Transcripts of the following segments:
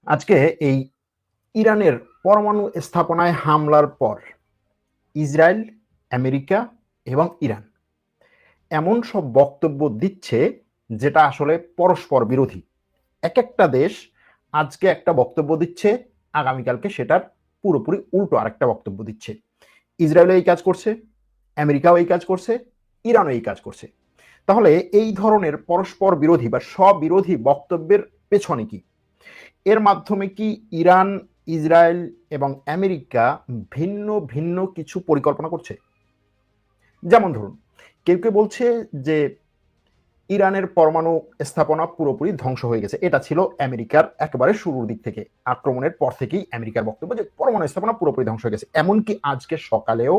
আজকে এই ইরানের পরমাণু স্থাপনায় হামলার পর ইসরায়েল, আমেরিকা এবং ইরান এমন সব বক্তব্য দিচ্ছে যেটা আসলে পরস্পর বিরোধী। এক একটা দেশ আজকে একটা বক্তব্য দিচ্ছে, আগামীকালকে সেটার পুরোপুরি উল্টো আরেকটা বক্তব্য দিচ্ছে। ইসরায়েলও এই কাজ করছে, আমেরিকাও এই কাজ করছে, ইরানও এই কাজ করছে। তাহলে এই ধরনের পরস্পর বিরোধী বা স্ববিরোধী বক্তব্যের পেছনে কি? এর মাধ্যমে কি ইরান, ইসরায়েল এবং আমেরিকা ভিন্ন ভিন্ন কিছু পরিকল্পনা করছে? যেমন ধরুন, কেউ কেউ বলছে যে ইরানের পরমাণু স্থাপনা পুরোপুরি ধ্বংস হয়ে গেছে। এটা ছিল আমেরিকার একেবারে শুরুর দিক থেকে, আক্রমণের পর থেকেই আমেরিকার বক্তব্য যে পরমাণু স্থাপনা পুরোপুরি ধ্বংস হয়ে গেছে। এমনকি আজকে সকালেও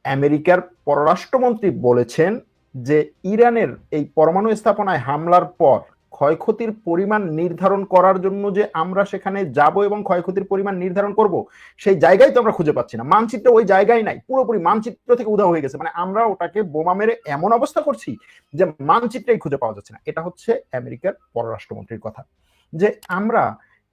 আমেরিকার পররাষ্ট্রমন্ত্রী বলেছেন যে ইরানের এই পরমাণু স্থাপনায় হামলার পর ক্ষয়ক্ষতির পরিমাণ নির্ধারণ করার জন্য যে আমরা সেখানে যাব এবং ক্ষয়ক্ষতির পরিমাণ নির্ধারণ করব, সেই জায়গায় তো আমরা খুঁজে পাচ্ছি না। মানচিত্র ওই জায়গায় নাই, পুরোপুরি মানচিত্র থেকে উধাও হয়ে গেছে। মানে আমরা ওটাকে বোমা মেরে এমন অবস্থা করছি যে মানচিত্রেই খুঁজে পাওয়া যাচ্ছে না। এটা হচ্ছে আমেরিকার পররাষ্ট্রমন্ত্রীর কথা, যে আমরা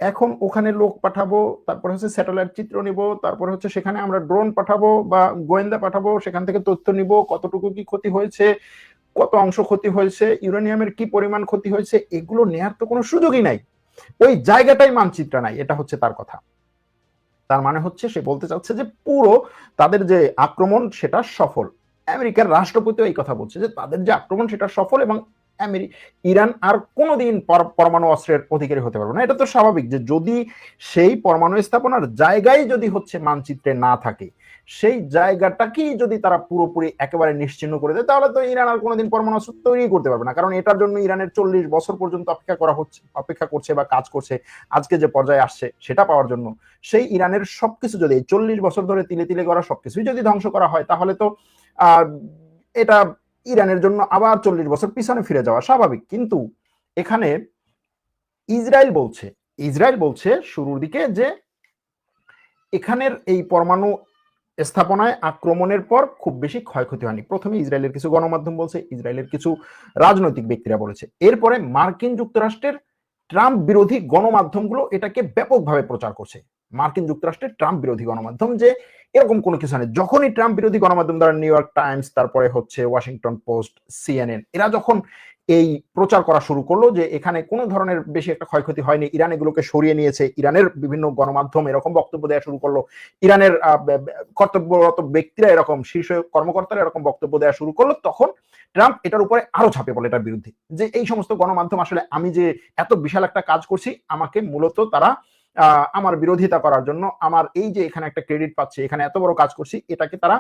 এখন ওখানে লোক পাঠাবো, তারপর হচ্ছে স্যাটেলাইট চিত্র নিব, তারপর হচ্ছে সেখানে আমরা ড্রোন পাঠাবো বা গোয়েন্দা পাঠাবো, সেখান থেকে তথ্য নিব কতটুকু কি ক্ষতি হয়েছে, কত অংশ ক্ষতি হয়েছে, ইউরেনিয়ামের কি পরিমাণ ক্ষতি হয়েছে, এগুলো নেয়ার তো কোনো সুযোগই নাই। ওই জায়গাটাই মানচিত্র নাই, এটা হচ্ছে তার কথা। তার মানে হচ্ছে সে বলতে চাচ্ছে যে পুরো তাদের যে আক্রমণ সেটা সফল। আমেরিকার রাষ্ট্রপতিও এই কথা বলছে যে তাদের যে আক্রমণ সেটা সফল এবং ইরান আর কোনোদিন পরমাণু অস্ত্রের অধিকারী হতে পারবে না। এটা তো স্বাভাবিক যে যদি সেই পরমাণু স্থাপনার জায়গায় যদি হচ্ছে মানচিত্রে না থাকে, সেই জায়গাটাকেই যদি তারা পুরোপুরি একেবারে নিশ্চিহ্ন করে দেয়, তাহলে তো ইরান আর কোনোদিন পরমাণু অস্ত্র তৈরি করতে পারবে না। কারণ এটার জন্য ইরানের 40 বছর পর্যন্ত অপেক্ষা করছে বা কাজ করছে। আজকে যে পর্যায়ে আসছে সেটা পাওয়ার জন্য সেই ইরানের সবকিছু যদি 40 বছর ধরে তিলে তিলে করা সবকিছুই যদি ধ্বংস করা হয়, তাহলে তো এটা ইরানের জন্য আবার 40 বছর পিছনে ফিরে যাওয়া স্বাভাবিক। কিন্তু এখানে ইসরায়েল বলছে শুরুর দিকে যে এখানের এই পরমাণু স্থাপনায় আক্রমণের পর খুব বেশি ক্ষয়ক্ষতি হয়নি। প্রথমে ইসরায়েলের কিছু গণমাধ্যম বলছে, ইসরায়েলের কিছু রাজনৈতিক ব্যক্তিরা বলেছে। এরপরে মার্কিন যুক্তরাষ্ট্রের ট্রাম্প বিরোধী গণমাধ্যমগুলো এটাকে ব্যাপকভাবে প্রচার করছে। মার্কিন যুক্তরাষ্ট্রের ট্রাম্প বিরোধী গণমাধ্যম, যে এরকম কোনো কিছু নেই। যখনই ট্রাম্প বিরোধী গণমাধ্যম দ্বারা নিউ ইয়র্ক টাইমস, তারপরে হচ্ছে ওয়াশিংটন পোস্ট, সিএনএন, এরা যখন এই প্রচার করা শুরু করলো যে এখানে কোনো ধরনের বেশি একটা ক্ষয়ক্ষতি হয়নি, ইরান এগুলোকে সরিয়ে নিয়েছে, ইরানের বিভিন্ন গণমাধ্যম এরকম বক্তব্য দেওয়া শুরু করলো, ইরানের কর্তব্যরত ব্যক্তিরা এরকম শীর্ষ কর্মকর্তারা এরকম বক্তব্য দেওয়া শুরু করলো, তখন ট্রাম্প এটার উপরে আরো ঝাঁপিয়ে পড়ে এটার বিরুদ্ধে, যে এই সমস্ত গণমাধ্যম আসলে আমি যে এত বিশাল একটা কাজ করছি, আমাকে মূলত তারা আমার বিরোধিতা করার জন্য, আমার এই যে এখানে একটা ক্রেডিট পাচ্ছে, এখানে এত বড় কাজ করছি, এটাকে তারা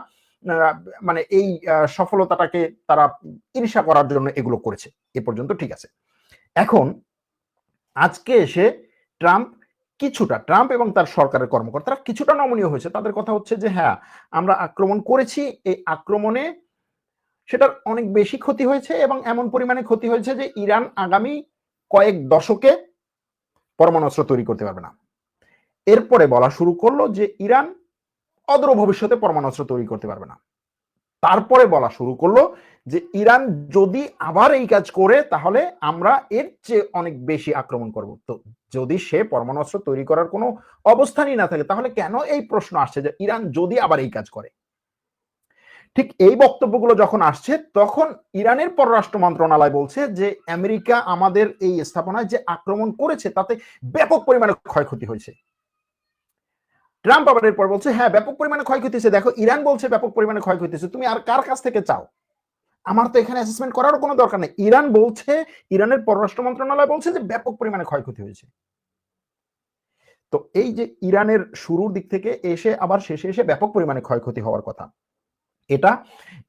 মানে এই সফলতাটাকে তারা ঈর্ষা করার জন্য এগুলো করেছে। এ পর্যন্ত ঠিক আছে। এখন আজকে এসে ট্রাম্প এবং তার সরকারের কর্মকর্তারা কিছুটা নমনীয় হয়েছে। তাদের কথা হচ্ছে যে হ্যাঁ, আমরা আক্রমণ করেছি, এই আক্রমণে সেটার অনেক বেশি ক্ষতি হয়েছে এবং এমন পরিমাণে ক্ষতি হয়েছে যে ইরান আগামী কয়েক দশকে পরমাণু অস্ত্র তৈরি করতে পারবে না। এরপরে বলা শুরু করলো যে ইরান অদূর ভবিষ্যতে পরমাণু অস্ত্র তৈরি করতে পারবে না। তারপরে বলা শুরু করলো যে ইরান যদি আবার এই কাজ করে, তাহলে আমরা এর চেয়ে অনেক বেশি আক্রমণ করব। তো যদি সে পরমাণু অস্ত্র তৈরি করার কোনো অবস্থানই না থাকে, তাহলে কেন এই প্রশ্ন আসছে যে ইরান যদি আবার এই কাজ করে? ঠিক এই বক্তব্যগুলো যখন আসছে, তখন ইরানের পররাষ্ট্র মন্ত্রণালয় বলছে যে আমেরিকা আমাদের এই স্থাপনায় যে আক্রমণ করেছে তাতে ব্যাপক পরিমাণে ক্ষয়ক্ষতি হয়েছে। ট্রাম্প আবার এরপর বলছে হ্যাঁ, ব্যাপক পরিমাণে ক্ষয়ক্ষতি হয়েছে। দেখো, ইরান বলছে ব্যাপক পরিমাণে ক্ষয়ক্ষতি হয়েছে, তুমি আর কার কাছ থেকে চাও? আমার তো এখানে অ্যাসেসমেন্ট করারও কোনো দরকার নেই। ইরান বলছে, ইরানের পররাষ্ট্র মন্ত্রণালয় বলছে যে ব্যাপক পরিমাণে ক্ষয়ক্ষতি হয়েছে। তো এই যে ইরানের শুরুর দিক থেকে এসে আবার শেষে এসে ব্যাপক পরিমাণে ক্ষয়ক্ষতি হওয়ার কথা, এটা,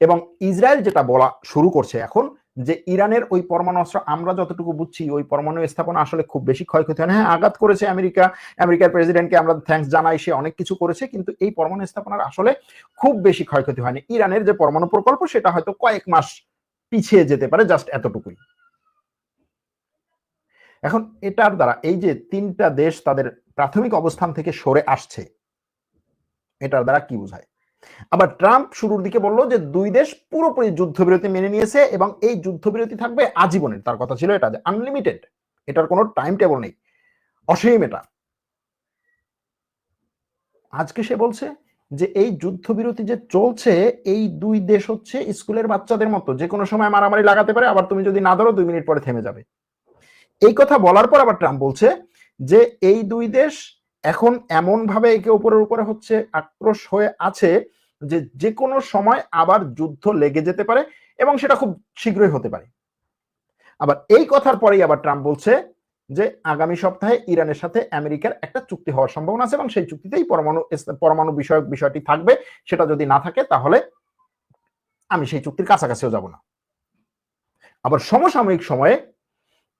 এবং ইসরায়েল যেটা বলা শুরু করছে এখন, যে ইরানের ওই পরমাণু অস্ত্র আমরা যতটুকু বুঝছি ওই পরমাণু স্থাপনা আসলে খুব বেশি ক্ষয়ক্ষতি হয় না। হ্যাঁ, আঘাত করেছে আমেরিকার প্রেসিডেন্টকে আমরা থ্যাঙ্কস জানাই, সে অনেক কিছু করেছে, কিন্তু এই পরমাণু স্থাপনার আসলে খুব বেশি ক্ষয়ক্ষতি হয়নি। ইরানের যে পরমাণু প্রকল্প সেটা হয়তো কয়েক মাস পিছিয়ে যেতে পারে, জাস্ট এতটুকুই। এখন এটার দ্বারা এই যে তিনটা দেশ তাদের প্রাথমিক অবস্থান থেকে সরে আসছে, এটার দ্বারা কি বোঝায়? আবার ট্রাম্প শুরুর দিকে বললো যে দুই দেশ পুরোপুরি যুদ্ধবিরতি মেনে নিয়েছে এবং এই যুদ্ধবিরতি থাকবে আজীবনের। তার কথা ছিল এটা যে আনলিমিটেড, এটার কোনো টাইম টেবল নেই। অসীম এটা। আজকে সে বলছে যে এই যুদ্ধবিরতি যে চলছে, এই দুই দেশ হচ্ছে স্কুলের বাচ্চাদের মতো, যে কোনো সময় মারামারি লাগাতে পারে, আবার তুমি যদি না ধরো 2 মিনিট পরে থেমে যাবে। এই কথা বলার পর আবার ট্রাম্প বলছে যে এই দুই দেশ এখন এমন ভাবে একে অপরের উপরে হচ্ছে আক্রোশ হয়ে আছে যে যে কোনো সময় আবার যুদ্ধ লেগে যেতে পারে এবং সেটা খুব শীঘ্রই হতে পারে। আবার এই কথার পরেই আবার ট্রাম্প বলছে যে আগামী সপ্তাহে ইরানের সাথে আমেরিকার একটা চুক্তি হওয়ার সম্ভাবনা আছে এবং সেই চুক্তিতেই পরমাণু বিষয়ক বিষয়টি থাকবে। সেটা যদি না থাকে তাহলে আমি সেই চুক্তির কাছাকাছিও যাব না। আবার সমসাময়িক সময়ে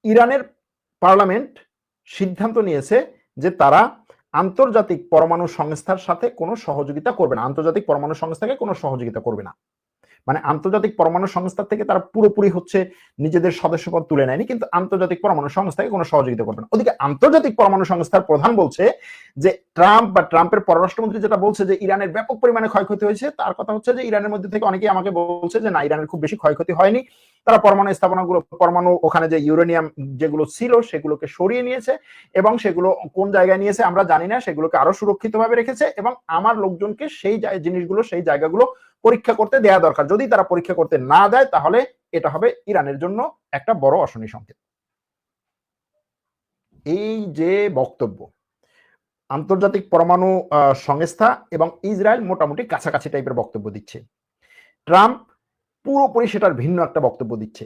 ইরানের পার্লামেন্ট সিদ্ধান্ত নিয়েছে যে তারা আন্তর্জাতিক পরমাণু সংস্থার সাথে কোনো সহযোগিতা করবে না, আন্তর্জাতিক পরমাণু সংস্থাকে কোনো সহযোগিতা করবে না। মানে আন্তর্জাতিক পরমাণু সংস্থা থেকে তারা পুরোপুরি হচ্ছে নিজেদের সদস্যপদ তুলে নেয়নি, কিন্তু আন্তর্জাতিক পরমাণু সংস্থাকে কোনো সহযোগিতা করবে না। ওদিকে আন্তর্জাতিক পরমাণু সংস্থার প্রধান বলছে যে ট্রাম্পের পররাষ্ট্রমন্ত্রী যেটা বলছে যে ইরানের ব্যাপক পরিমাণে ক্ষয়ক্ষতি হয়েছে, তার কথা হচ্ছে যে ইরানের মধ্যে থেকে অনেকেই আমাকে বলছে যে না, ইরানের খুব বেশি ক্ষয়ক্ষতি হয়নি, তারা পরমাণু স্থাপনাগুলো, পরমাণু ওখানে যে ইউরেনিয়াম যেগুলো ছিল সেগুলোকে সরিয়ে নিয়েছে এবং সেগুলো কোন জায়গায় নিয়েছে আমরা জানি না, সেগুলোকে আরো সুরক্ষিতভাবে রেখেছে এবং আমার লোকজনকে সেই জিনিসগুলো, সেই জায়গাগুলো পরীক্ষা করতে দেয়া দরকার। যদি তারা পরীক্ষা করতে না দেয় তাহলে এটা হবে ইরানের জন্য একটা বড় অশনি সংকেত। এই যে বক্তব্য, আন্তর্জাতিক পরমাণু সংস্থা এবং ইসরায়েল মোটামুটি কাছাকাছি টাইপের বক্তব্য দিচ্ছে, ট্রাম্প পুরোপুরি সেটার ভিন্ন একটা বক্তব্য দিচ্ছে।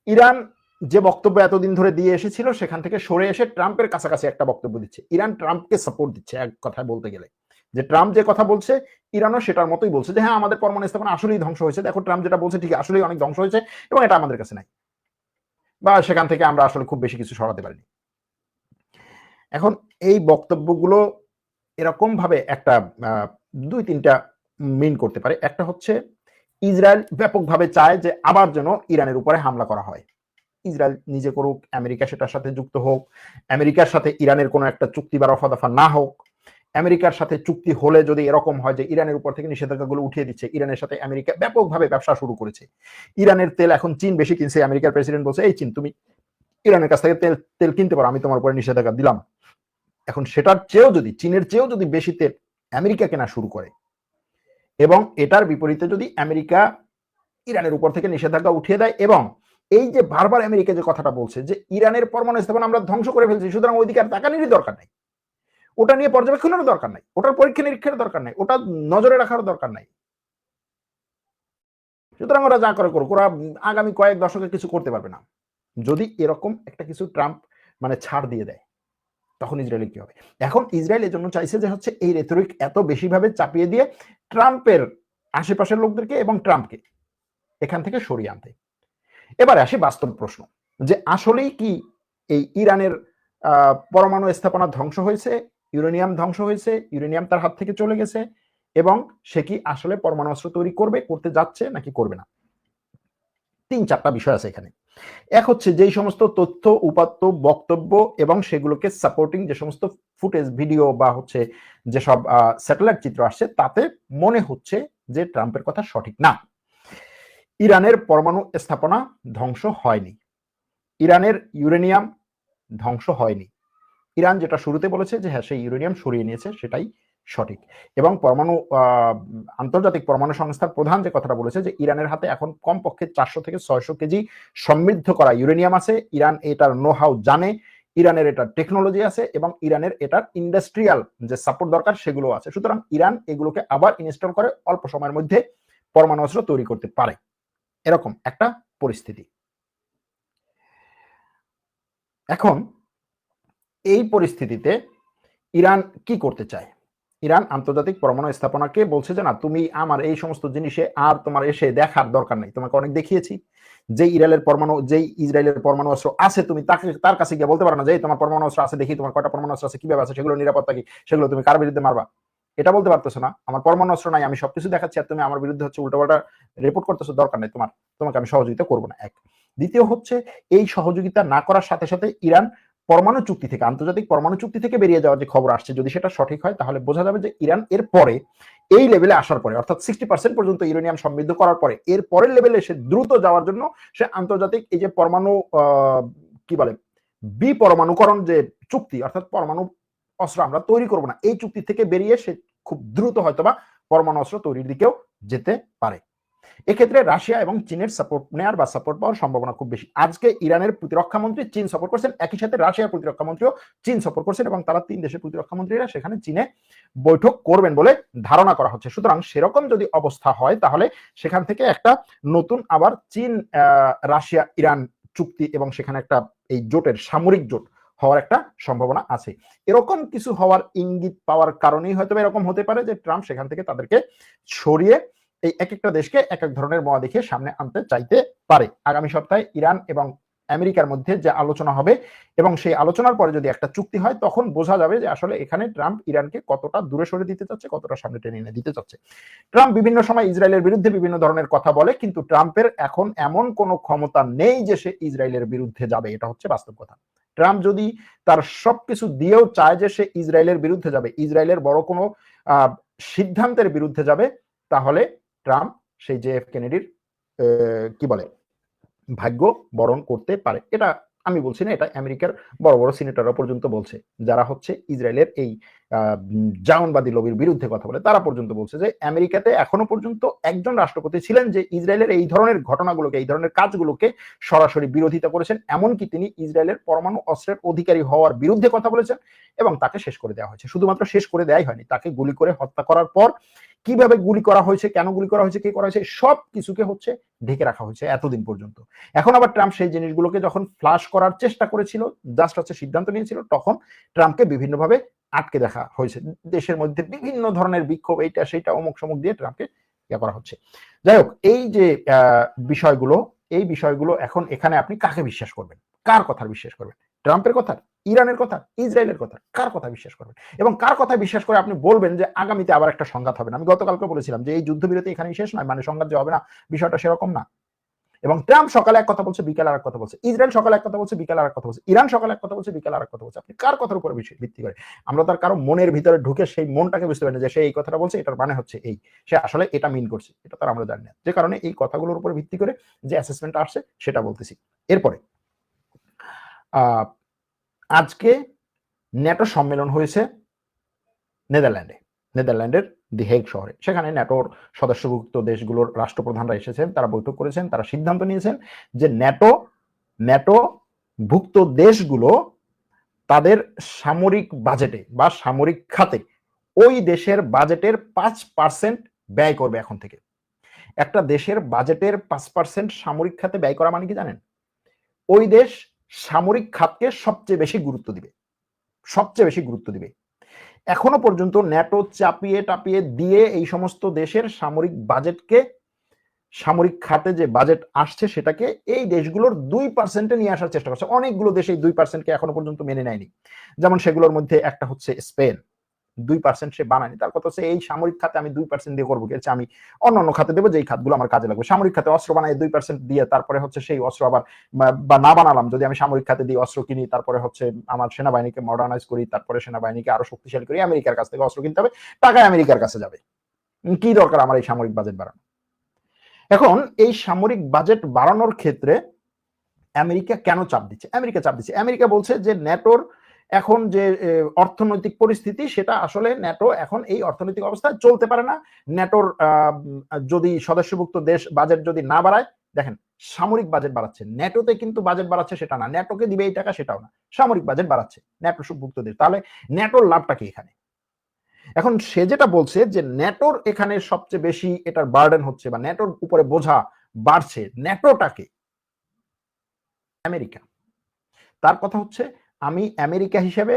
ইরান যে বক্তব্য এতদিন ধরে দিয়ে এসেছিল সেখান থেকে সরে এসে ট্রাম্পের কাছাকাছি একটা বক্তব্য দিচ্ছে। ইরান ট্রাম্পকে সাপোর্ট দিচ্ছে, এক কথায় বলতে গেলে যে ট্রাম্প যে কথা বলছে ইরানও সেটার মতোই বলছে যে হ্যাঁ, আমাদের পরমাণু স্থাপনা আসলেই ধ্বংস হয়েছে, দেখো ট্রাম্প যেটা বলছে ঠিক আসলেই অনেক ধ্বংস হয়েছে এবং এটা আমাদের কাছে নাই, বা সেখান থেকে আমরা আসলে খুব বেশি কিছু সরাতে পারিনি। এখন এই বক্তব্যগুলো এরকম ভাবে একটা 2-3টা মিন করতে পারে। একটা হচ্ছে ইসরায়েল ব্যাপকভাবে চায় যে আবার যেন ইরানের উপরে হামলা করা হয়, ইসরায়েল নিজে করুক, আমেরিকা সেটার সাথে যুক্ত হোক, আমেরিকার সাথে ইরানের কোনো একটা চুক্তি বা রফা দফা না হোক, আমেরিকার সাথে চুক্তি হলে যদি এরকম হয় যে ইরানের উপর থেকে নিষেধাজ্ঞাগুলো উঠিয়ে দিচ্ছে, ইরানের সাথে আমেরিকা ব্যাপকভাবে ব্যবসা শুরু করেছে, ইরানের তেল এখন চীন বেশি কিনছে, আমেরিকার প্রেসিডেন্ট বলছে এই চীন তুমি ইরানের কাছ থেকে তেল কিনতে পারো, আমি তোমার উপরে নিষেধাজ্ঞা দিলাম। এখন সেটার চেয়েও যদি, চীনের চেয়েও যদি বেশি তেল আমেরিকা কেনা শুরু করে এবং এটার বিপরীতে যদি আমেরিকা ইরানের উপর থেকে নিষেধাজ্ঞা উঠিয়ে দেয় এবং এই যে বারবার আমেরিকা যে কথাটা বলছে যে ইরানের পরমাণু স্থাপনা আমরা ধ্বংস করে ফেলছি, সুতরাং ওই দিকে আর তাকানোরই দরকার নাই, ওটা নিয়ে পর্যবেক্ষণেরও দরকার নাই, ওটার পরীক্ষা নিরীক্ষার দরকার নাই, ওটা নজরে রাখার দরকার নাই, সুতরাং ওরা যা করে করুক, ওরা আগামী কয়েক দশকে কিছু করতে পারবে না। যদি এরকম একটা কিছু ট্রাম্প মানে ছাড় দিয়ে দেয় তখন ইসরায়েলের কি হবে? এখন ইসরায়েল এর জন্য চাইছে যে হচ্ছে এই রেটরিক এত বেশি ভাবে চাপিয়ে দিয়ে ট্রাম্পের আশেপাশের লোকদেরকে এবং ট্রাম্পকে এখান থেকে সরিয়ে আনতে। এবারে আসি বাস্তব প্রশ্ন, যে আসলেই কি এই ইরানের পরমাণু স্থাপনা ধ্বংস হয়েছে, ইউরেনিয়াম ধ্বংস হয়েছে, ইউরেনিয়াম তার হাত থেকে চলে গেছে এবং সে কি আসলে পরমাণু অস্ত্র তৈরি করবে, করতে যাচ্ছে নাকি করবে না? 3-4টা বিষয় আছে এখানে। এক হচ্ছে যেই সমস্ত তথ্য, উপাত্ত, বক্তব্য এবং সেগুলোকে সাপোর্টিং যে সমস্ত ফুটেজ, ভিডিও বা হচ্ছে যেসব স্যাটেলাইট চিত্র আসছে তাতে মনে হচ্ছে যে ট্রাম্পের কথা সঠিক না। ইরানের পরমাণু স্থাপনা ধ্বংস হয়নি, ইরানের ইউরেনিয়াম ধ্বংস হয়নি, ইরান যেটা শুরুতে বলেছে যে হ্যাঁ সেই ইউরেনিয়াম সরিয়ে নিয়েছে সেটাই সঠিক। এবং আন্তর্জাতিক পরমাণু সংস্থার প্রধান যে কথাটা বলেছে যে ইরানের হাতে এখন কমপক্ষে 400 থেকে 600 কেজি সমৃদ্ধ করা ইউরেনিয়াম আছে, ইরান এটার নো হাউ জানে, ইরানের এটার টেকনোলজি আছে এবং ইরানের এটার ইন্ডাস্ট্রিয়াল যে সাপোর্ট দরকার সেগুলো আছে, সুতরাং ইরান এগুলোকে আবার ইনস্টল করে অল্প সময়ের মধ্যে পরমাণু অস্ত্র তৈরি করতে পারে, এরকম একটা পরিস্থিতি। এখন এই পরিস্থিতিতে ইরান কি করতে চায়? ইরান আন্তর্জাতিক পরমাণু স্থাপনাকে বলছে যে না, তুমি আমার এই সমস্ত জিনিসে আর তোমার এসে দেখার দরকার নেই, তোমাকে অনেক দেখিয়েছি, যেই ইসরায়েলের পরমাণু অস্ত্র আছে তুমি তার কাছে গিয়ে বলতে পারো না যে তোমার পরমাণু অস্ত্র আছে, দেখি তোমার কয়টা পরমাণু অস্ত্র আছে, কিভাবে আছে, সেগুলো নিরাপত্তা কি, সেগুলো তুমি কার বিরুদ্ধে মারবা, এটা বলতে পারতেছো না। আমার পরমাণু অস্ত্র নাই, আমি সবকিছু দেখাচ্ছি আর তুমি আমার বিরুদ্ধে হচ্ছে উল্টোপাল্টা রিপোর্ট করতেছো, দরকার নেই তোমাকে আমি সহযোগিতা করবো না। এক, দ্বিতীয় হচ্ছে এই সহযোগিতা না করার সাথে সাথে ইরান পরমাণু চুক্তি থেকে, আন্তর্জাতিক পরমাণু চুক্তি থেকে বেরিয়ে যাওয়ার যে খবর আসছে, যদি সেটা সঠিক হয় তাহলে বোঝা যাবে যে ইরান এর পরে এই লেভেলে আসার পরে, অর্থাৎ 60% পর্যন্ত ইউরেনিয়াম সমৃদ্ধ করার পরে এর পরের লেভেলে সে দ্রুত যাওয়ার জন্য সে আন্তর্জাতিক এই যে পরমাণু কি বলে বিপরমাণুকরণ যে চুক্তি, অর্থাৎ পরমাণু অস্ত্র আমরা তৈরি করব না, এই চুক্তি থেকে বেরিয়ে সে খুব দ্রুত হয়তোবা পরমাণু অস্ত্র তৈরির দিকেও যেতে পারে। এক্ষেত্রে রাশিয়া এবং চীনের সাপোর্ট নেওয়ার বা সাপোর্ট পাওয়ার সম্ভাবনা খুব বেশি। আজকে ইরানের প্রতিরক্ষা মন্ত্রী চীন সফর করছেন, একই সাথে রাশিয়ার প্রতিরক্ষা মন্ত্রীও চীন সফর করছেন, এবং তারা 3 দেশের প্রতিরক্ষা মন্ত্রীরা সেখানে চীনে বৈঠক করবেন বলে ধারণা করা হচ্ছে। সুতরাং সেরকম যদি অবস্থা হয় তাহলে সেখান থেকে একটা নতুন আবার চীন রাশিয়া ইরান চুক্তি এবং সেখানে একটা এই জোটের সামরিক জোট হওয়ার একটা সম্ভাবনা আছে। এরকম কিছু হওয়ার ইঙ্গিত পাওয়ার কারণেই হয়তো এরকম হতে পারে যে ট্রাম্প সেখান থেকে তাদেরকে সরিয়ে এই এক একটা দেশকে এক এক ধরনের মহা দেখিয়ে সামনে আনতে চাইতে পারে। আগামী সপ্তাহে ইরান এবং আমেরিকার মধ্যে যে আলোচনা হবে এবং সেই আলোচনার পরে যদি একটা চুক্তি হয় তখন বোঝা যাবে যে আসলে এখানে ট্রাম্প ইরানকে কতটা দূরে সরে দিতে চাচ্ছে, কতটা সামনে টেনে এনে দিতে চাচ্ছে। ট্রাম্প বিভিন্ন সময় ইসরায়েলের বিরুদ্ধে বিভিন্ন ধরনের কথা বলে, কিন্তু ট্রাম্পের এখন এমন কোনো ক্ষমতা নেই যে সে ইসরায়েলের বিরুদ্ধে যাবে, এটা হচ্ছে বাস্তব কথা। ট্রাম্প যদি তার সবকিছু দিয়েও চায় যে সে ইসরায়েলের বিরুদ্ধে যাবে, ইসরায়েলের বড় কোনো সিদ্ধান্তের বিরুদ্ধে যাবে, তাহলে ট্রাম্প সেই জেএফ কেনেডির কি বলে ভাগ্য বরণ করতে পারে। এটা আমি বলছি না, এটা আমেরিকার বড় বড় সিনেটররা পর্যন্ত বলছে, যারা হচ্ছে ইসরায়েলের এই জায়নবাদী লবির বিরুদ্ধে কথা বলে, তারা পর্যন্ত বলছে যে আমেরিকাতে এখনো পর্যন্ত একজন রাষ্ট্রপতি ছিলেন যে ইসরায়েলের এই ধরনের ঘটনাগুলোকে, এই ধরনের কাজগুলোকে সরাসরি বিরোধিতা করেছেন, এমনকি তিনি ইসরায়েলের পরমাণু অস্ত্রের অধিকারী হওয়ার বিরুদ্ধে কথা বলেছেন এবং তাকে শেষ করে দেওয়া হয়েছে। শুধুমাত্র শেষ করে দেওয়াই হয়নি, তাকে গুলি করে হত্যা করার পর কিভাবে গুলি করা হয়েছে, কেন গুলি করা হয়েছে, কে করা হয়েছে, সব কিছুকে হচ্ছে ঢেকে রাখা হয়েছে এতদিন পর্যন্ত। এখন আবার ট্রাম্প সেই জিনিসগুলোকে যখন ফ্লাশ করার চেষ্টা করেছিল, জাস্ট হচ্ছে সিদ্ধান্ত নিয়েছিল, তখন ট্রাম্পকে বিভিন্নভাবে আটকে দেখা হয়েছে। দেশের মধ্যে বিভিন্ন ধরনের বিক্ষোভ, এইটা সেইটা অমুক সমুক দিয়ে ট্রাম্পকে ইয়ে করা হচ্ছে। যাই হোক, এই যে বিষয়গুলো, এই বিষয়গুলো এখন এখানে আপনি কাকে বিশ্বাস করবেন, কার কথা বিশ্বাস করবেন? ট্রাম্পের কথা, ইরানের কথা, ইসরায়েলের কথা, কার কথা বিশ্বাস করবেন? এবং কার কথা বিশ্বাস করে আপনি বলবেন যে আগামীতে আবার একটা সংঘাত হবে না? আমি গতকালকে বলেছিলাম যে এই যুদ্ধবিরতি এখানেই শেষ নয়, মানে সংঘাত যে হবে না বিষয়টা সেরকম না। এবং ট্রাম্প সকালে এক কথা বলছে, বিকালে আরেক কথা বলছে, ইসরায়েল সকালে এক কথা বলছে, বিকালে আরেক কথা বলছে, ইরান সকালে এক কথা বলছে, বিকালে আরেক কথা বলছে। আপনি কার কথার উপর ভিত্তি করে? আমরা তার কারো মনের ভিতরে ঢুকে সেই মনটাকে বুঝতে পারি না যে সে এই কথাটা বলছে, এটার মানে হচ্ছে এই, সে আসলে এটা মিন করছে, এটা তার আমরা জানি না। যে কারণে এই কথাগুলোর উপর ভিত্তি করে যে অ্যাসেসমেন্ট আসছে সেটা বলতেছি। এরপরে আজকে ন্যাটো সম্মেলন হয়েছে নেদারল্যান্ডে, নেদারল্যান্ডের দি হেগ শহরে। সেখানে ন্যাটোর সদস্যভুক্ত দেশগুলোর রাষ্ট্রপ্রধানরা এসেছেন, তারা বৈঠক করেছেন, তারা সিদ্ধান্ত নিয়েছেন যে ন্যাটো ভুক্ত দেশগুলো তাদের সামরিক বাজেটে বা সামরিক খাতে ওই দেশের বাজেটের 5% ব্যয় করবে এখন থেকে। একটা দেশের বাজেটের 5% সামরিক খাতে ব্যয় করা মানে কি জানেন? ওই দেশ সামরিক খাতকে সবচেয়ে বেশি গুরুত্ব দিবে, সবচেয়ে বেশি গুরুত্ব দিবে। এখনো পর্যন্ত ন্যাটো চাপিয়ে টাপিয়ে দিয়ে এই সমস্ত দেশের সামরিক বাজেটকে, সামরিক খাতে যে বাজেট আসছে সেটাকে এই দেশগুলোর 2% নিয়ে আসার চেষ্টা করছে। অনেকগুলো দেশ এই 2%কে এখনো পর্যন্ত মেনে নেয়নি। যেমন সেগুলোর মধ্যে একটা হচ্ছে স্পেন, 2% সে বানায়নি। তার কথা হচ্ছে এই সামরিক খাতে আমি 2% দিয়ে করবো, আমি অন্যান্য খাতে দেবো যেই খাতগুলো আমার কাজে লাগবে। সামরিক খাতে অস্ত্র বানাই 2% দিয়ে, তারপরে হচ্ছে সেই অস্ত্র আবার বা না বানালাম, যদি আমি সামরিক খাতে দিয়ে অস্ত্র কিনি, তারপরে হচ্ছে আমার সেনাবাহিনীকে মডার্নাইজ করি, তারপরে সেনাবাহিনীকে আরো শক্তিশালী করি, আমেরিকার কাছ থেকে অস্ত্র কিনতে হবে, টাকা আমেরিকার কাছে যাবে। কি দরকার আমার এই সামরিক বাজেট বাড়ানো? এখন এই সামরিক বাজেট বাড়ানোর ক্ষেত্রে আমেরিকা কেন চাপ দিচ্ছে? আমেরিকা চাপ দিচ্ছে, আমেরিকা বলছে যে ন্যাটোর এখন যে অর্থনৈতিক পরিস্থিতি, সেটা আসলে ন্যাটো এখন এই অর্থনৈতিক অবস্থায় চলতে পারে না। ন্যাটোর যদি সদস্যভুক্ত দেশ বাজেট যদি না বাড়ায়, দেখেন সামরিক বাজেট বাড়াচ্ছে, ন্যাটোতে কিন্তু বাজেট বাড়াচ্ছে সেটা না, ন্যাটোকে দিবে এই টাকা সেটাও না, সামরিক বাজেট বাড়াচ্ছে ন্যাটো ভুক্ত দেশ। তাহলে ন্যাটোর লাভটা কি এখানে? এখন সে যেটা বলছে যে ন্যাটোর এখানে সবচেয়ে বেশি এটার বার্ডেন হচ্ছে বা ন্যাটোর উপরে বোঝা বাড়ছে, ন্যাটোটাকে আমেরিকা। তার কথা হচ্ছে আমি আমেরিকা হিসেবে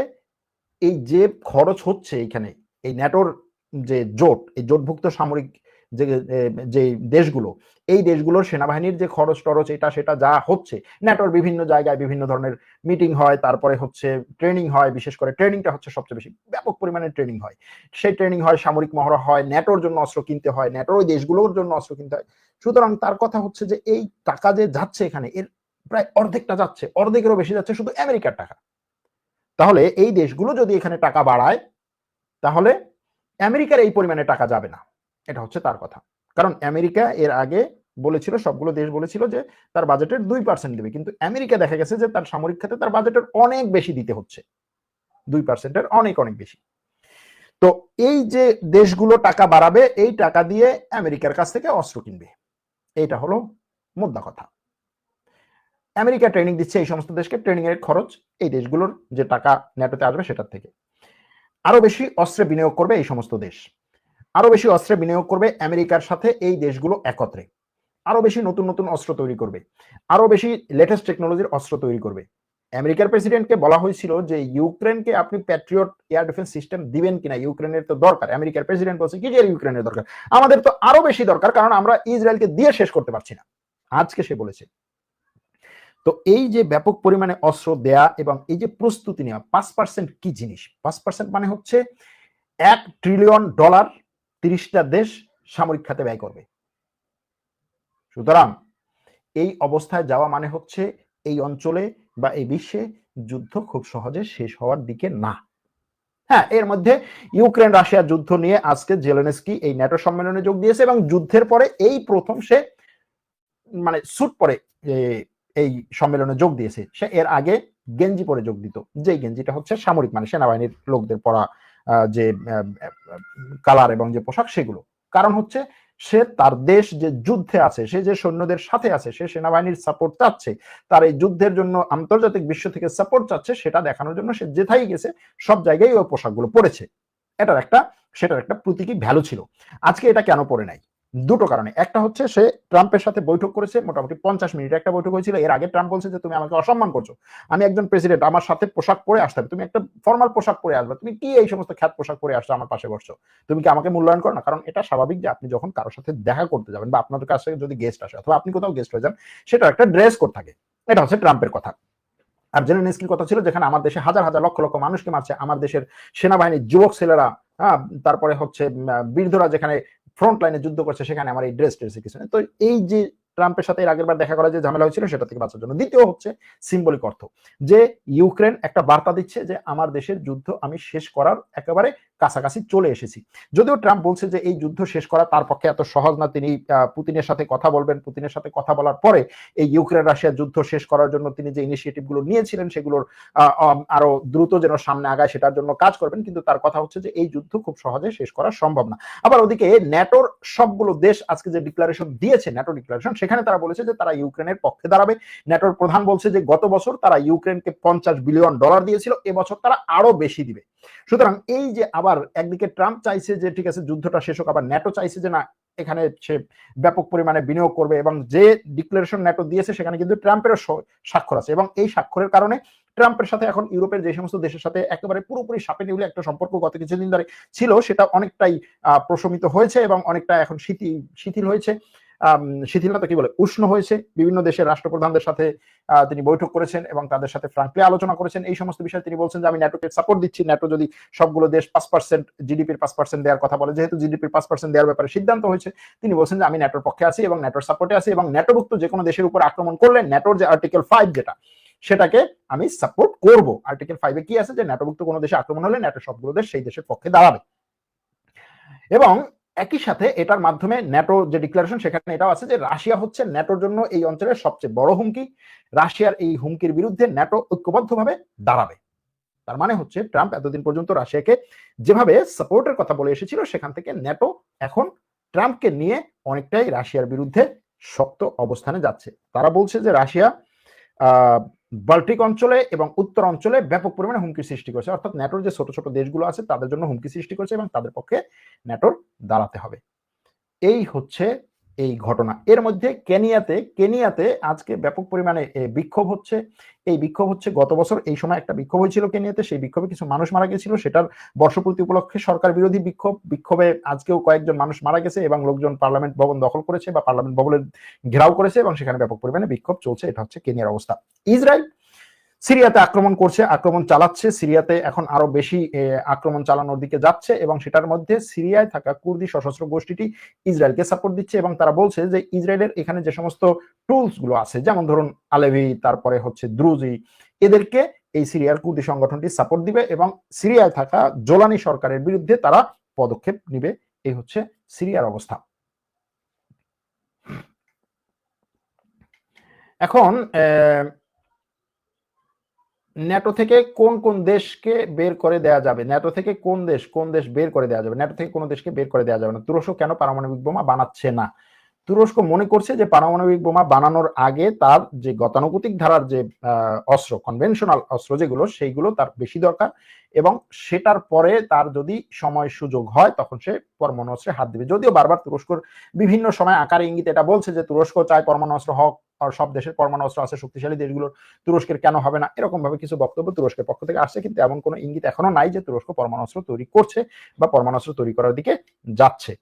এই যে খরচ হচ্ছে এখানে, এই ন্যাটোর যে জোট, এই জোটভুক্ত সামরিক যে দেশগুলো, এই দেশগুলোর সেনাবাহিনীর যে খরচ টরচ এটা সেটা যা হচ্ছে, ন্যাটোর বিভিন্ন জায়গায় বিভিন্ন ধরনের মিটিং হয়, তারপরে হচ্ছে ট্রেনিং হয়, বিশেষ করে ট্রেনিংটা হচ্ছে সবচেয়ে বেশি, ব্যাপক পরিমাণে ট্রেনিং হয়, সেই ট্রেনিং হয়, সামরিক মহড়া হয়, ন্যাটোর জন্য অস্ত্র কিনতে হয়, ন্যাটোর ওই দেশগুলোর জন্য অস্ত্র কিনতে হয়। সুতরাং তার কথা হচ্ছে যে এই টাকা যে যাচ্ছে এখানে, এর প্রায় অর্ধেকটা যাচ্ছে, অর্ধেকেরও বেশি যাচ্ছে শুধু আমেরিকার টাকা। তাহলে এই দেশগুলো যদি এখানে টাকা বাড়ায়, তাহলে আমেরিকার এই পরিমাণে টাকা যাবে না, এটা হচ্ছে তার কথা। কারণ আমেরিকা এর আগে বলেছিল, সবগুলো দেশ বলেছিল যে তার বাজেটের 2% দেবে, কিন্তু আমেরিকা দেখা গেছে যে তার সামরিক খাতে তার বাজেটের অনেক বেশি দিতে হচ্ছে, 2%-এর অনেক অনেক বেশি। তো এই যে দেশগুলো টাকা বাড়াবে, এই টাকা দিয়ে আমেরিকার কাছ থেকে অস্ত্র কিনবে, এইটা হলো মোদ্দা কথা। আমেরিকা ট্রেনিং দিচ্ছে এই সমস্ত দেশকে, ট্রেনিং এর খরচ এই দেশগুলোর যে টাকা ন্যাটোতে আসবে সেটার থেকে। আরো বেশি অস্ত্রে বিনিয়োগ করবে এই সমস্ত দেশ, আরো বেশি অস্ত্রে বিনিয়োগ করবে আমেরিকার সাথে এই দেশগুলো একত্রে, আরো বেশি নতুন নতুন অস্ত্র তৈরি করবে, আরো বেশি লেটেস্ট টেকনোলজির অস্ত্র তৈরি করবে। আমেরিকার প্রেসিডেন্টকে বলা হয়েছিল যে ইউক্রেনকে আপনি প্যাট্রিয়ট এয়ার ডিফেন্স সিস্টেম দিবেন কিনা, ইউক্রেনের তো দরকার। আমেরিকার প্রেসিডেন্ট বলছে কি যে ইউক্রেনের দরকার, আমাদের তো আরো বেশি দরকার, কারণ আমরা ইসরায়েলকে দিয়ে শেষ করতে পারছি না, আজকে সে বলেছে। তো এই যে ব্যাপক পরিমাণে অস্ত্র দেয়া এবং এই যে প্রস্তুতি নেওয়া, 5% কি জিনিস? 5% মানে হচ্ছে $1 ট্রিলিয়ন 30টা দেশ সামরিক খাতে ব্যয় করবে। সুতরাং এই অবস্থায় যাওয়া মানে হচ্ছে এই অঞ্চলে বা এই বিশ্বে যুদ্ধ খুব সহজে শেষ হওয়ার দিকে না। হ্যাঁ, এর মধ্যে ইউক্রেন রাশিয়া যুদ্ধ নিয়ে আজকে জেলেনস্কি এই ন্যাটো সম্মেলনে যোগ দিয়েছে এবং যুদ্ধের পরে এই প্রথম সে মানে স্যুট পরে এই সম্মেলনে যোগ দিয়েছে। সে এর আগে গেঞ্জি পরে যোগ দিত, যে গেঞ্জিটা হচ্ছে সামরিক মানে সেনাবাহিনীর লোকদের পরা যে কালার এবং যে পোশাক সেগুলো। কারণ হচ্ছে সে তার দেশ যে যুদ্ধে আছে, সে যে সৈন্যদের সাথে আছে, সে সেনাবাহিনীর সাপোর্ট চাচ্ছে, তার এই যুদ্ধের জন্য আন্তর্জাতিক বিশ্ব থেকে সাপোর্ট চাচ্ছে, সেটা দেখানোর জন্য সে যেথায় গেছে সব জায়গায় ওই পোশাকগুলো পরেছে। সেটার একটা প্রতীকী ভ্যালু ছিল। আজকে এটা কেন পরে নাই? দুটো কারণে। একটা হচ্ছে সে ট্রাম্পের সাথে বৈঠক করেছে, মোটামুটি 50 মিনিট একটা বৈঠক হয়েছিল। এর আগে ট্রাম্প বলছে যে তুমি আমাকে অসম্মান করছো, আমি একজন প্রেসিডেন্ট, আমার সাথে পোশাক পরে আসতে হবে, তুমি একটা ফর্মাল পোশাক পরে আসবে, তুমি কি এই সমস্ত খ্যাত পোশাক পরে আসছো আমার পাশে বসছো, তুমি কি আমাকে মূল্যায়ন করো না? কারণ এটা স্বাভাবিক যে আপনি যখন কারোর সাথে দেখা করতে যাবেন বা আপনাদের কাছে যদি গেস্ট আসে অথবা আপনি কোথাও গেস্ট হয়ে যান, সেটা একটা ড্রেস কোড থাকে। এটা হচ্ছে ট্রাম্পের কথা। আর জেলেনস্কির কথা ছিল যেখানে আমার দেশে হাজার হাজার লক্ষ লক্ষ মানুষকে মারছে, আমার দেশের সেনাবাহিনীর যুবক ছেলেরা, তারপরে হচ্ছে বৃদ্ধরা যেখানে ফ্রন্ট লাইনে যুদ্ধ করছে, সেখানে আমার এই ড্রেস কিছু নেই। তো এই যে ট্রাম্পের সাথে এর আগের বার দেখা করা যে ঝামেলা হয়েছিল, সেটা থেকে বাঁচার জন্য। দ্বিতীয় হচ্ছে সিম্বলিক অর্থ, যে ইউক্রেন একটা বার্তা দিচ্ছে যে আমার দেশের যুদ্ধ আমি শেষ করার একেবারে কাছাকাছি চলে এসেছি। যদিও ট্রাম্প বলছে যে এই যুদ্ধ শেষ করা তার পক্ষে এত সহজ না, তিনি পুতিনের সাথে কথা বলবেন, পুতিনের সাথে কথা বলার পরে এই ইউক্রেন রাশিয়ার যুদ্ধ শেষ করার জন্য তিনি যে ইনিশিয়েটিভ গুলো নিয়েছিলেন সেগুলোর আরো দ্রুত যেন সামনে আগায় সেটার জন্য কাজ করবেন, কিন্তু তার কথা হচ্ছে যে এই যুদ্ধ খুব সহজে শেষ করা সম্ভব না। আবার ওদিকে ন্যাটোর সবগুলো দেশ আজকে যে ডিক্লারেশন দিয়েছে, ন্যাটো ডিক্লারেশন, সেখানে তারা বলেছে যে তারা ইউক্রেনের পক্ষে দাঁড়াবে। ন্যাটোর প্রধান বলছে যে গত বছর তারা ইউক্রেনকে $50 বিলিয়ন দিয়েছিল, এবছর তারা আরো বেশি দিবে। সুতরাং এই যে আবার একদিকে ট্রাম্প চাইছে যে ঠিক আছে যুদ্ধটা শেষ হোক, আবার ন্যাটো চাইছে যে না এখানে সে ব্যাপক পরিমাণে বিনিয়োগ করবে, এবং যে ডিক্লারেশন ন্যাটো দিয়েছে সেখানে কিন্তু ট্রাম্পেরও স্বাক্ষর আছে, এবং এই স্বাক্ষরের কারণে ট্রাম্পের সাথে এখন ইউরোপের যে সমস্ত দেশের সাথে একেবারে পুরোপুরি সাপে নেউলে একটা সম্পর্ক গত কিছুদিন ধরে ছিল, সেটা অনেকটাই প্রশমিত হয়েছে এবং অনেকটা এখন শিথিল হয়েছে। শিথিল না তো কি বলে, উষ্ণ হয়েছে। বিভিন্ন দেশের রাষ্ট্রপ্রধানদের সাথে তিনি বৈঠক করেছেন এবং তাদের সাথে ফ্রাঙ্কলি আলোচনা করেছেন এই সমস্ত বিষয়ে। তিনি বলছেন যে আমি ন্যাটোকে সাপোর্ট দিচ্ছি, ন্যাটো যদি সবগুলো দেশ 5% জিডিপির 5% দেওয়ার কথা বলে, যেহেতু জিডিপির 5% দেওয়ার ব্যাপারে সিদ্ধান্ত হয়েছে, তিনি বলছেন যে আমি ন্যাটোর পক্ষে আছি এবং ন্যাটোর সাপোর্টে আছি, এবং ন্যাটোভুক্ত যে কোনো দেশের উপর আক্রমণ করলে ন্যাটোর যে আর্টিকেল 5 যেটা, সেটাকে আমি সাপোর্ট করব। আর্টিকেল 5 এ কি আছে যে ন্যাটোভুক্ত কোনো দেশে আক্রমণ হলে ন্যাটো সবগুলো দেশ সেই দেশের পক্ষে দাঁড়াবে। এবং একই সাথে এটার মাধ্যমে ন্যাটো যে ডিক্লারেশন সেখানে এটাও আছে যে রাশিয়া হচ্ছে ন্যাটোর জন্য এই অঞ্চলের সবচেয়ে বড় হুমকি, রাশিয়ার এই হুমকির বিরুদ্ধে ন্যাটো ঐক্যবদ্ধভাবে দাঁড়াবে। তার মানে হচ্ছে ট্রাম্প এতদিন পর্যন্ত রাশিয়াকে যেভাবে সাপোর্টের কথা বলে এসেছিল, সেখান থেকে ন্যাটো এখন ট্রাম্পকে নিয়ে অনেকটাই রাশিয়ার বিরুদ্ধে শক্ত অবস্থানে যাচ্ছে। তারা বলছে যে রাশিয়া বাল্টিক অঞ্চলে এবং উত্তর অঞ্চলে ব্যাপক পরিমাণে হুমকি সৃষ্টি করেছে, অর্থাৎ ন্যাটোর যে ছোট ছোট দেশগুলো আছে তাদের জন্য হুমকি সৃষ্টি করেছে এবং তাদের পক্ষে ন্যাটোর দাঁড়াতে হবে। এই হচ্ছে এই ঘটনা। এর মধ্যে কেনিয়াতে আজকে ব্যাপক পরিমাণে বিক্ষোভ হচ্ছে। এই বিক্ষোভ হচ্ছে গত বছর এই সময় একটা বিক্ষোভ হয়েছিল কেনিয়াতে, সেই বিক্ষোভে কিছু মানুষ মারা গেছিল, সেটার বর্ষপূর্তি উপলক্ষে সরকার বিরোধী বিক্ষোভে আজকেও কয়েকজন মানুষ মারা গেছে এবং লোকজন পার্লামেন্ট ভবন দখল করেছে বা পার্লামেন্ট ভবনের ঘেরাও করেছে এবং সেখানে ব্যাপক পরিমাণে বিক্ষোভ চলছে। এটা হচ্ছে কেনিয়ার অবস্থা। ইসরায়েল সিরিয়াতে আক্রমণ চালাচ্ছে, সিরিয়াতে এখন আরো বেশি আক্রমণ চালানোর দিকে যাচ্ছে, এবং সেটার মধ্যে সিরিয়ায় থাকা কুর্দি সশস্ত্র গোষ্ঠীটি ইসরায়েলকে সাপোর্ট দিচ্ছে এবং তারা বলছে যে ইসরায়েলের এখানে যে সমস্ত টুলস গুলো আছে, যেমন ধরুন আলেভি, তারপরে হচ্ছে দ্রুজি, এদেরকে এই সিরিয়ার কুর্দি সংগঠনটি সাপোর্ট দিবে এবং সিরিয়ায় থাকা জোলানি সরকারের বিরুদ্ধে তারা পদক্ষেপ নিবে। এই হচ্ছে সিরিয়ার অবস্থা। এখন ন্যাটো থেকে কোন কোন দেশকে বের করে দেওয়া যাবে, ন্যাটো থেকে কোন দেশ বের করে দেওয়া যাবে, ন্যাটো থেকে কোনো দেশকে বের করে দেওয়া যাবে না। তুরস্ক কেন পারমাণবিক বোমা বানাচ্ছে না? তুরস্ক মনে করছে যে পারমাণবিক বোমা বানানোর আগে তার যে গতানুগতিক ধারার যে অস্ত্র, কনভেনশনাল অস্ত্র যেগুলো, সেইগুলো তার বেশি দরকার, এবং সেটার পরে তার যদি সময় সুযোগ হয় তখন সে পরমাণু অস্ত্রে হাত দিবে। যদিও বারবার তুরস্কর বিভিন্ন সময় আকারে ইঙ্গিত এটা বলছে যে তুরস্ক চায় পরমাণু অস্ত্র হক, আর সব দেশের পরমাণু অস্ত্র আছে, শক্তিশালী দেশগুলোর, তুরস্কের কেন হবে না, এরকম ভাবে কিছু বক্তব্য তুরস্কের পক্ষ থেকে আসছে, কিন্তু এমন কোনো ইঙ্গিত এখনো নাই যে তুরস্ক পরমাণু অস্ত্র তৈরি করছে বা পরমাণু অস্ত্র তৈরি করার দিকে যাচ্ছে।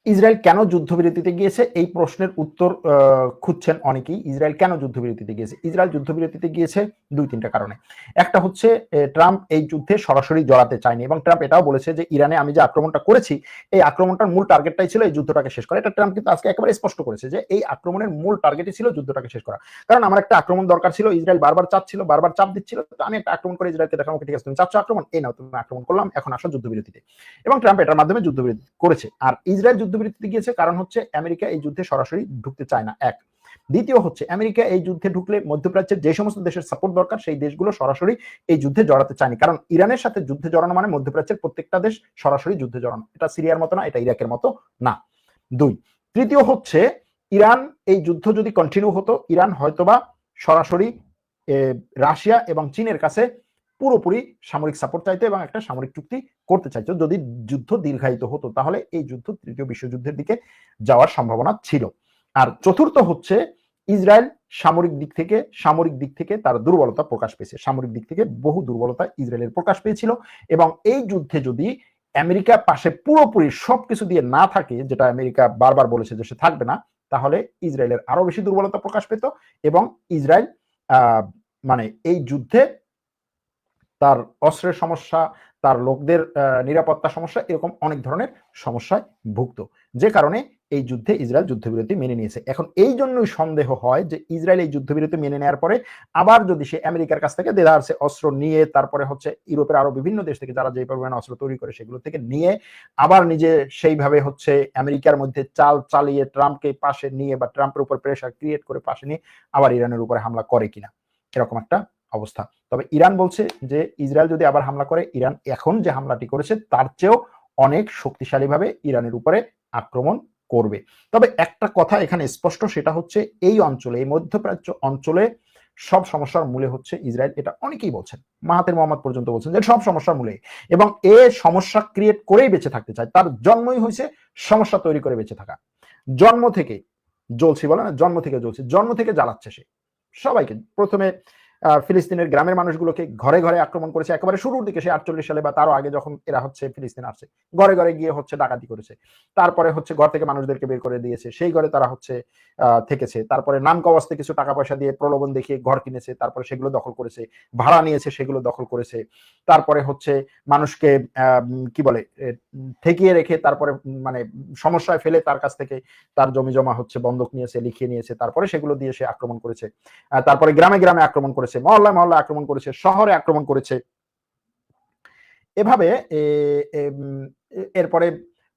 ইসরায়েল কেন যুদ্ধবিরতিতে গিয়েছে, এই প্রশ্নের উত্তর খুঁজছেন অনেকেই। ইসরায়েল কেন যুদ্ধবিরতিতে গিয়েছে? ইসরায়েল যুদ্ধবিরতিতে গিয়েছে দুই তিনটা কারণে। একটা হচ্ছে ট্রাম্প এই যুদ্ধে সরাসরি জড়াতে চায়নি, এবং ট্রাম্প এটাও বলেছে যে ইরানে আমি যে আক্রমণটা করেছি, এই আক্রমণটার মূল টার্গেটটাই ছিল এই যুদ্ধটাকে শেষ করা। এটা ট্রাম্প কিন্তু আজকে একেবারে স্পষ্ট করেছে যে এই আক্রমণের মূল টার্গেটই ছিল যুদ্ধটাকে শেষ করা। কারণ আমার একটা আক্রমণ দরকার ছিল, ইসরায়েল বারবার চাচ্ছিল, বারবার চাপ দিচ্ছিল, তো আমি একটা আক্রমণ করে ইসরায়েলকে দেখাবো, ঠিক আছে তুমি চাচ্ছ আক্রমণ, এই নাও তুমি আক্রমণ করলাম, এখন আসো যুদ্ধবিরতিতে। এবং ট্রাম্প এটার মাধ্যমে যুদ্ধবিরতি করেছে। আর ইসরায়েল যুদ্ধবিরতিতে গিয়েছে কারণ হচ্ছে আমেরিকা এই যুদ্ধে সরাসরি ঢুকতে চায় না, এক। দ্বিতীয় হচ্ছে আমেরিকা এই যুদ্ধে ঢুকলে মধ্যপ্রাচ্যের যে সমস্ত দেশের সাপোর্ট দরকার সেই দেশগুলো সরাসরি এই যুদ্ধে জড়াতে চায়নি, কারণ ইরানের সাথে যুদ্ধে জড়ানো মানে মধ্যপ্রাচ্যের প্রত্যেকটা দেশ সরাসরি যুদ্ধে জড়ানো। এটা সিরিয়ার মতো না, এটা ইরাকের মতো না। দুই, তৃতীয় হচ্ছে ইরান এই যুদ্ধ যদি কন্টিনিউ হতো, ইরান হয়তোবা সরাসরি রাশিয়া এবং চীনের কাছে পুরোপুরি সামরিক সাপোর্ট চাইতো এবং একটা সামরিক চুক্তি করতে চাইতো। যদি যুদ্ধ দীর্ঘায়িত হতো তাহলে এই যুদ্ধ তৃতীয় বিশ্বযুদ্ধের দিকে যাওয়ার সম্ভাবনা ছিল। আর চতুর্থ হচ্ছে ইসরায়েল সামরিক দিক থেকে তার দুর্বলতা প্রকাশ পেয়েছে, সামরিক দিক থেকে বহু দুর্বলতা ইসরায়েলের প্রকাশ পেয়েছিল, এবং এই যুদ্ধে যদি আমেরিকা পাশে পুরোপুরি সবকিছু দিয়ে না থাকে, যেটা আমেরিকা বারবার বলেছে যে সে থাকবে না, তাহলে ইসরায়েলের আরো বেশি দুর্বলতা প্রকাশ পেত, এবং ইসরায়েল মানে এই যুদ্ধে তার অস্ত্রের সমস্যা, তার লোকদের নিরাপত্তা সমস্যা, এরকম অনেক ধরনের সমস্যায় ভুগত, যে কারণে এই যুদ্ধে ইসরায়েল যুদ্ধবিরতি মেনে নিয়েছে। এখন এই জন্যই সন্দেহ হয় যে ইসরায়েল এই যুদ্ধবিরতি মেনে নেওয়ার পরে আবার যদি সে আমেরিকার কাছ থেকে দেদারসে অস্ত্র নিয়ে, তারপরে হচ্ছে ইউরোপের আরো বিভিন্ন দেশ থেকে যারা যে পরিমাণে অস্ত্র তৈরি করে সেগুলো থেকে নিয়ে আবার নিজে সেইভাবে হচ্ছে আমেরিকার মধ্যে চাল চালিয়ে ট্রাম্পকে পাশে নিয়ে বা ট্রাম্পের উপর প্রেশার ক্রিয়েট করে পাশে নিয়ে আবার ইরানের উপরে হামলা করে কিনা, এরকম একটা অবস্থা। তবে ইরান বলছে যে ইসরায়েল যদি আবার হামলা করে, ইরান এখন যে হামলাটি করেছে তার চেয়েও অনেক শক্তিশালীভাবে ইরানের উপরে আক্রমণ করবে। তবে একটা কথা এখানে স্পষ্ট, সেটা হচ্ছে এই অঞ্চলে, এই মধ্যপ্রাচ্য অঞ্চলে সব সমস্যার মূলে হচ্ছে ইসরায়েল। এটা অনেকেই বলছেন, মাহাতির মোহাম্মদ পর্যন্ত বলছেন যে সব সমস্যার মূলে, এবং এ সমস্যা ক্রিয়েট করেই বেঁচে থাকতে চায়। তার জন্মই হয়েছে সমস্যা তৈরি করে বেঁচে থাকা। জন্ম থেকে জ্বলছি, বলে না, জন্ম থেকে জ্বলছি, জন্ম থেকে জ্বালাচ্ছে সে সবাইকে। প্রথমে ফিলিস্তিনের গ্রামের মানুষগুলোকে ঘরে ঘরে আক্রমণ করেছে একেবারে শুরুর দিকে, সে 48 সালে বা তারও আগে যখন এরা হচ্ছে ফিলিস্তিন আসছে, ঘরে ঘরে গিয়ে হচ্ছে ডাকাতি করেছে। তারপরে হচ্ছে ঘর থেকে মানুষদেরকে বের করে দিয়েছে, সেই ঘরে তারা হচ্ছে থেকেছে। তারপরে নাম কওয়াস্তে কিছু টাকা পয়সা দিয়ে প্রলোভন দেখিয়ে ঘর কিনেছে, তারপরে সেগুলো দখল করেছে, ভাড়া নিয়েছে, সেগুলো দখল করেছে। তারপরে হচ্ছে মানুষকে কি বলে ঠেকিয়ে রেখে তারপরে মানে সমস্যায় ফেলে তার কাছ থেকে তার জমি জমা হচ্ছে বন্ধক নিয়েছে, লিখিয়ে নিয়েছে, তারপরে সেগুলো দিয়ে সে আক্রমণ করেছে। তারপরে গ্রামে গ্রামে আক্রমণ করেছে, মহল্লায় মহল্লায় আক্রমণ করেছে, শহরে আক্রমণ করেছে। এভাবে এরপরে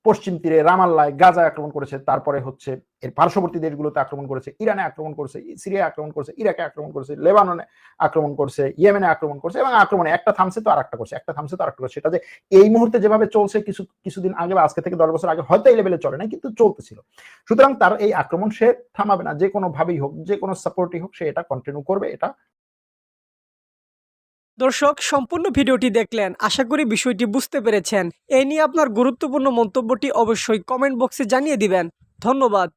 পশ্চিম তীরে রামাল্লায়, গাজায় আক্রমণ করেছে, তারপরে হচ্ছে এর পার্শ্ববর্তী দেশগুলোতে আক্রমণ করেছে, ইরানে আক্রমণ করেছে, সিরিয়ায় আক্রমণ করেছে, ইরাকে আক্রমণ করেছে, লেবাননে আক্রমণ করছে, ইয়েমেনে আক্রমণ করছে, এবং আক্রমণে একটা থামছে তো আরেকটা করছে, একটা থামছে তো আরেকটা করছে। সেটা যে এই মুহূর্তে যেভাবে চলছে, কিছুদিন আগে বা আজকে থেকে 10 বছর আগে হয়তো এই লেভেলে চলে না, কিন্তু চলতেছিল। সুতরাং তার এই আক্রমণ সে থামাবে না, যে কোনো ভাবেই হোক, যে কোনো সাপোর্টই হোক, সে এটা কন্টিনিউ করবে। এটা দর্শক, সম্পূর্ণ ভিডিওটি দেখলেন, আশা করি বিষয়টি বুঝতে পেরেছেন। এই নিয়ে আপনার গুরুত্বপূর্ণ মন্তব্যটি অবশ্যই কমেন্ট বক্সে জানিয়ে দিবেন। ধন্যবাদ।